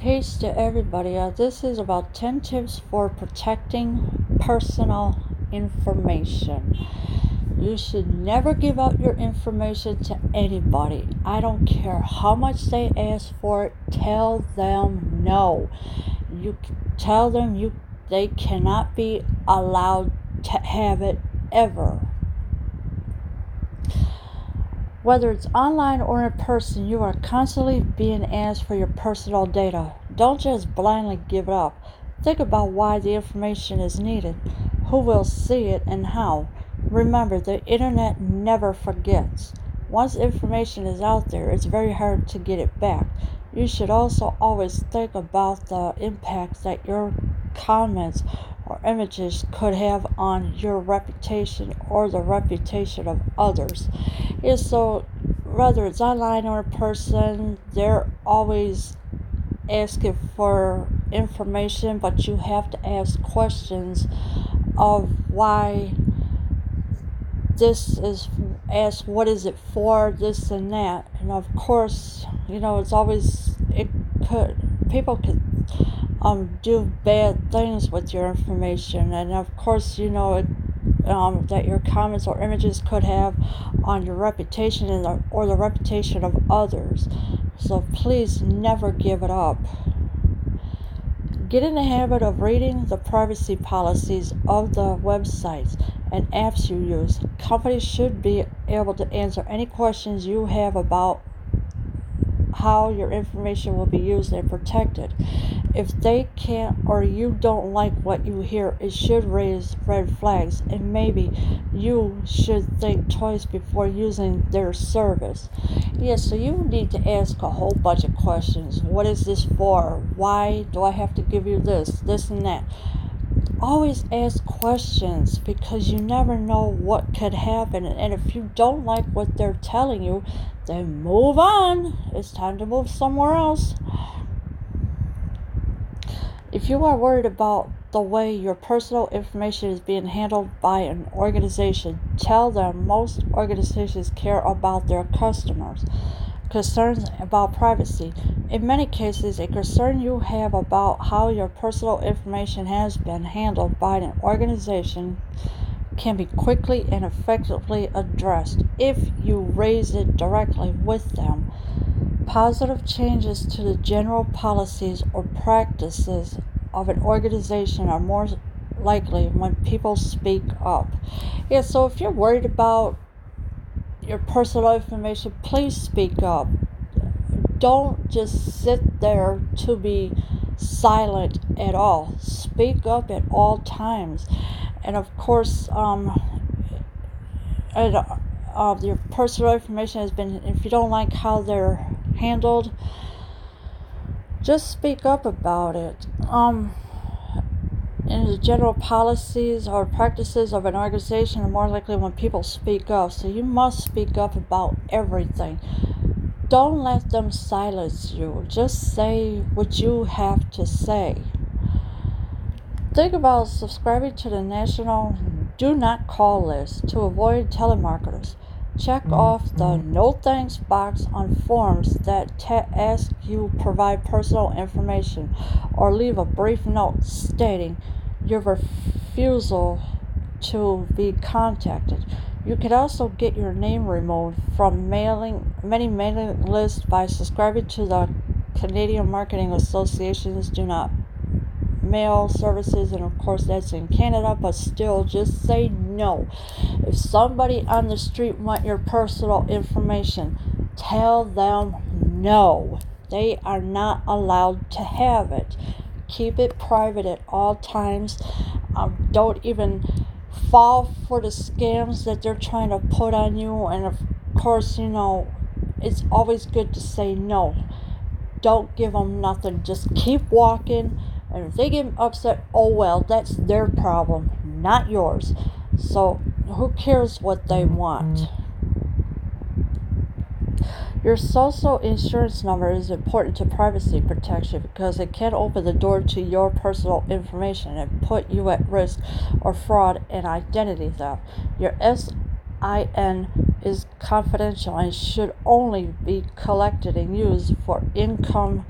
Peace to everybody. This is about 10 tips for protecting personal information. You should never give out your information to anybody. I don't care how much they ask for it. Tell them no. You tell them they cannot be allowed to have it ever. Whether it's online or in person, you are constantly being asked for your personal data. Don't just blindly give it up. Think about why the information is needed, who will see it, and how. Remember, the internet never forgets. Once information is out there, it's very hard to get it back. You should also always think about the impact that your comments or images could have on your reputation or the reputation of others. So whether it's online or in person, they're always asking for information, but you have to ask questions of why this is asked, what is it for, this and that. And of course, it's always, people could do bad things with your information, and of course, that your comments or images could have on your reputation or the reputation of others. So please never give it up. Get in the habit of reading the privacy policies of the websites and apps you use. Companies should be able to answer any questions you have about how your information will be used and protected. If they can't or you don't like what you hear, it should raise red flags, and maybe you should think twice before using their service. So you need to ask a whole bunch of questions. What is this for? Why do I have to give you this and that? Always ask questions, because you never know what could happen, and if you don't like what they're telling you, then move on. It's time to move somewhere else. If you are worried about the way your personal information is being handled by an organization, tell them most organizations care about their customers. Concerns about privacy. In many cases, a concern you have about how your personal information has been handled by an organization can be quickly and effectively addressed if you raise it directly with them. Positive changes to the general policies or practices of an organization are more likely when people speak up. So if you're worried about your personal information, please speak up. Don't just sit there to be silent at all. Speak up at all times. And of course, your personal information has been, if you don't like how they're handled, just speak up about it. And the general policies or practices of an organization are more likely when people speak up. So you must speak up about everything. Don't let them silence you. Just say what you have to say. Think about subscribing to the National Do Not Call list to avoid telemarketers. Check off the no thanks box on forms that ask you provide personal information, or leave a brief note stating your refusal to be contacted. You can also get your name removed from many mailing lists by subscribing to the Canadian Marketing Association's Do Not Mail services, and of course that's in Canada, but still, just say no. If somebody on the street want your personal information, tell them no. They are not allowed to have it. Keep it private at all times. Don't even fall for the scams that they're trying to put on you, and of course, it's always good to say no. Don't give them nothing. Just keep walking. And if they get upset, oh well, that's their problem, not yours. So who cares what they want? Your social insurance number is important to privacy protection because it can open the door to your personal information and put you at risk of fraud and identity theft. Your SIN is confidential and should only be collected and used for income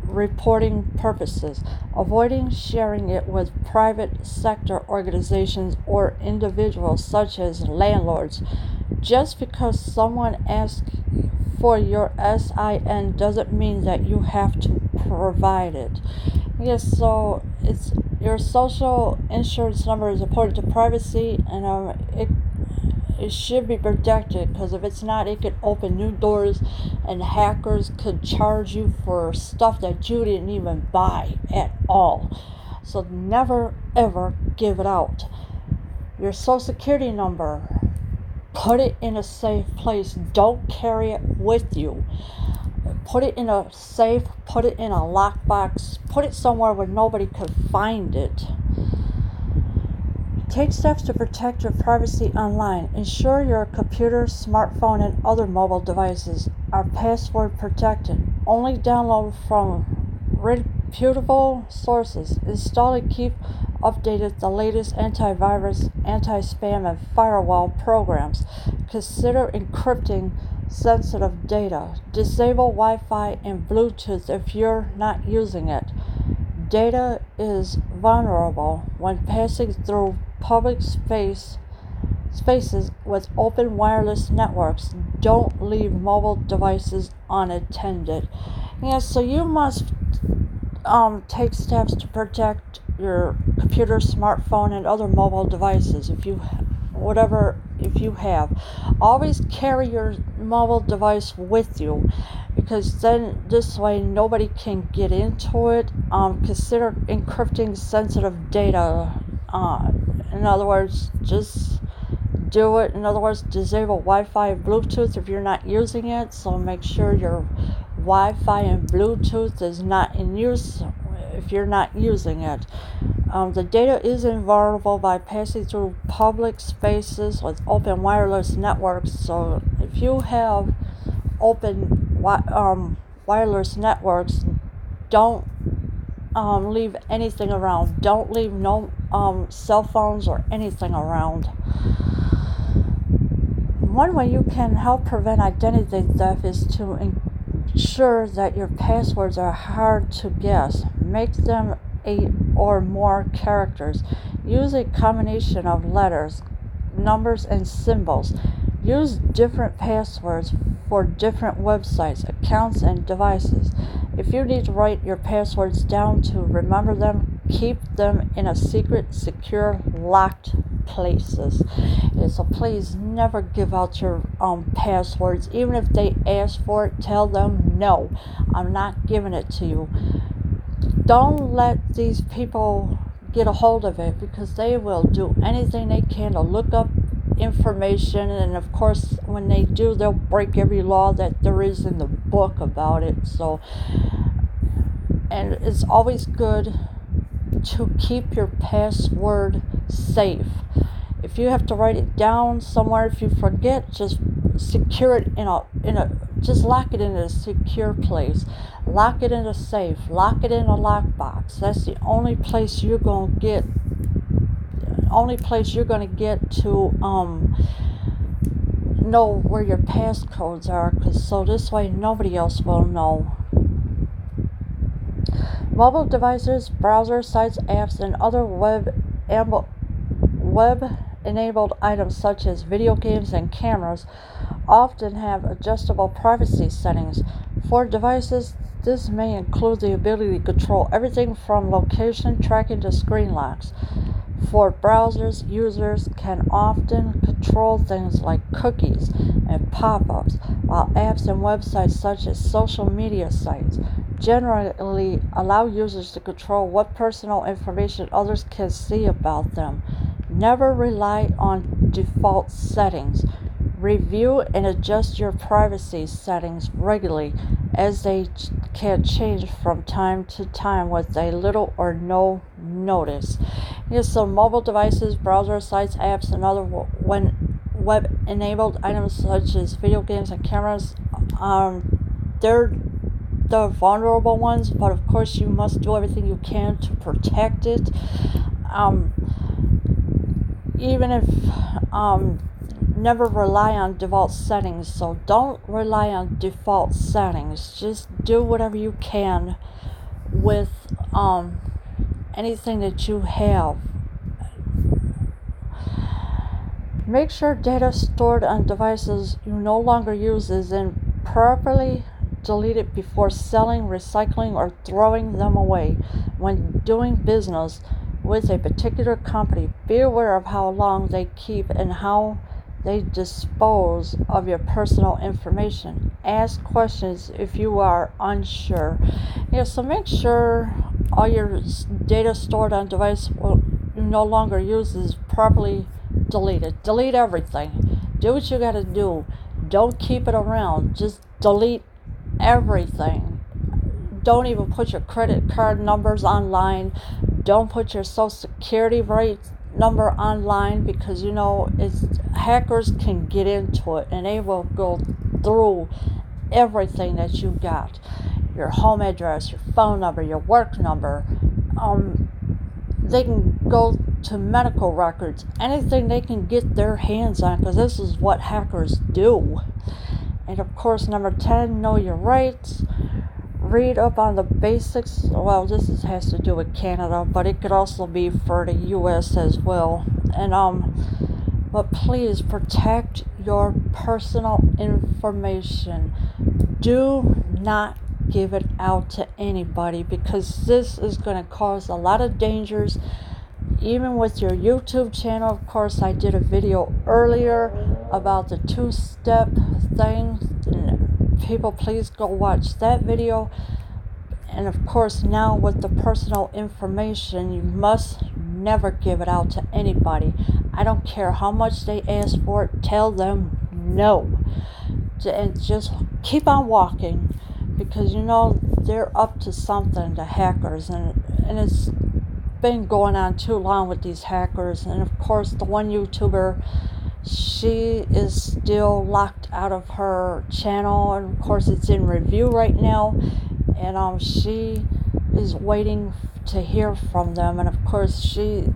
reporting purposes, avoiding sharing it with private sector organizations or individuals such as landlords. Just because someone asks for your SIN doesn't mean that you have to provide it. Yes, so it's your social insurance number is important to privacy, and it should be protected, because if it's not, it could open new doors and hackers could charge you for stuff that you didn't even buy at all. So never ever give it out. Your social security number, put it in a safe place. Don't carry it with you. Put it in a safe, put it in a lockbox, put it somewhere where nobody could find it. Take steps to protect your privacy online. Ensure your computer, smartphone, and other mobile devices are password protected. Only download from reputable sources. Install and keep updated the latest antivirus, anti-spam, and firewall programs. Consider encrypting sensitive data. Disable Wi-Fi and Bluetooth if you're not using it. Data is vulnerable when passing through public spaces with open wireless networks. Don't leave mobile devices unattended. Yes, so you must take steps to protect your computer, smartphone, and other mobile devices. If you have, always carry your mobile device with you, because then this way nobody can get into it. Consider encrypting sensitive data. In other words, just do it. In other words, disable Wi-Fi and Bluetooth if you're not using it. So make sure your Wi-Fi and Bluetooth is not in use if you're not using it. The data is invulnerable by passing through public spaces with open wireless networks. So if you have open wireless networks, don't leave anything around. Don't leave no cell phones or anything around. One way you can help prevent identity theft is to ensure that your passwords are hard to guess. Make them 8 or more characters. Use a combination of letters, numbers, and symbols. Use different passwords for different websites, accounts, and devices. If you need to write your passwords down to remember them, keep them in a secret, secure, locked places. So please never give out your passwords. Even if they ask for it, tell them, no, I'm not giving it to you. Don't let these people get a hold of it, because they will do anything they can to look up information, and of course when they do, they'll break every law that there is in the book about it. So, and it's always good to keep your password safe. If you have to write it down somewhere, if you forget, just secure it just lock it in a secure place. Lock it in a safe. Lock it in a lockbox. That's the only place you're going to get to know where your passcodes are, so this way nobody else will know. Mobile devices, browser sites, apps, and other web-enabled items such as video games and cameras often have adjustable privacy settings. For devices, this may include the ability to control everything from location tracking to screen locks. For browsers, users can often control things like cookies and pop-ups, while apps and websites such as social media sites generally allow users to control what personal information others can see about them. Never rely on default settings. Review and adjust your privacy settings regularly, as they can change from time to time with a little or no notice. Yes, so mobile devices, browser sites, apps, and other web-enabled items such as video games and cameras, they're the vulnerable ones, but of course you must do everything you can to protect it. Even if never rely on default settings. So don't rely on default settings. Just do whatever you can with anything that you have. Make sure data stored on devices you no longer use is properly deleted before selling, recycling, or throwing them away. When doing business with a particular company, be aware of how long they keep and how they dispose of your personal information. Ask questions if you are unsure. Yeah, so make sure all your data stored on device you no longer use is properly deleted. Delete everything. Do what you gotta do. Don't keep it around. Just delete everything. Don't even put your credit card numbers online. Don't put your social security number online, because hackers can get into it and they will go through everything that you got. Your home address, your phone number, your work number. They can go to medical records, anything they can get their hands on, because this is what hackers do. And of course, number 10, know your rights. Read up on the basics. Well, this has to do with Canada, but it could also be for the US as well. And but please protect your personal information. Do not give it out to anybody, because this is going to cause a lot of dangers. Even with your YouTube channel, of course, I did a video earlier about the 2-step thing. People, please go watch that video. And of course, now with the personal information, you must never give it out to anybody. I don't care how much they ask for it, tell them no. And just keep on walking, because they're up to something, the hackers, and it's been going on too long with these hackers. And of course, the one YouTuber, she is still locked out of her channel, and of course it's in review right now, and she is waiting to hear from them. And of course, she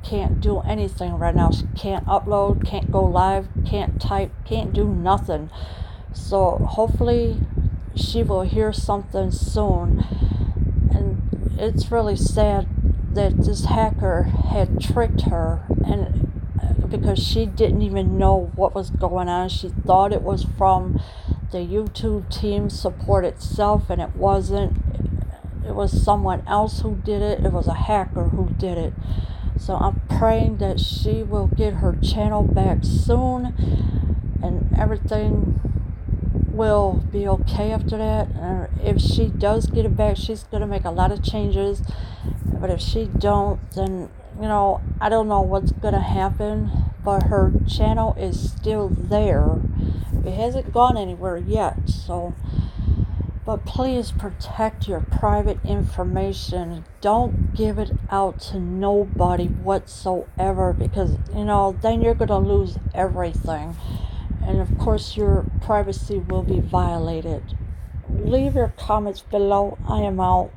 can't do anything right now. She can't upload, can't go live, can't type, can't do nothing. So hopefully she will hear something soon. And it's really sad that this hacker had tricked her, and because she didn't even know what was going on. She thought it was from the YouTube team support itself, and it wasn't. It was someone else who did it. It was a hacker who did it. So I'm praying that she will get her channel back soon, and everything will be okay after that. And if she does get it back, she's going to make a lot of changes. But if she don't, then I don't know what's going to happen. But her channel is still there. It hasn't gone anywhere yet. But please protect your private information. Don't give it out to nobody whatsoever, because then you're going to lose everything. And of course, your privacy will be violated. Leave your comments below. I am out.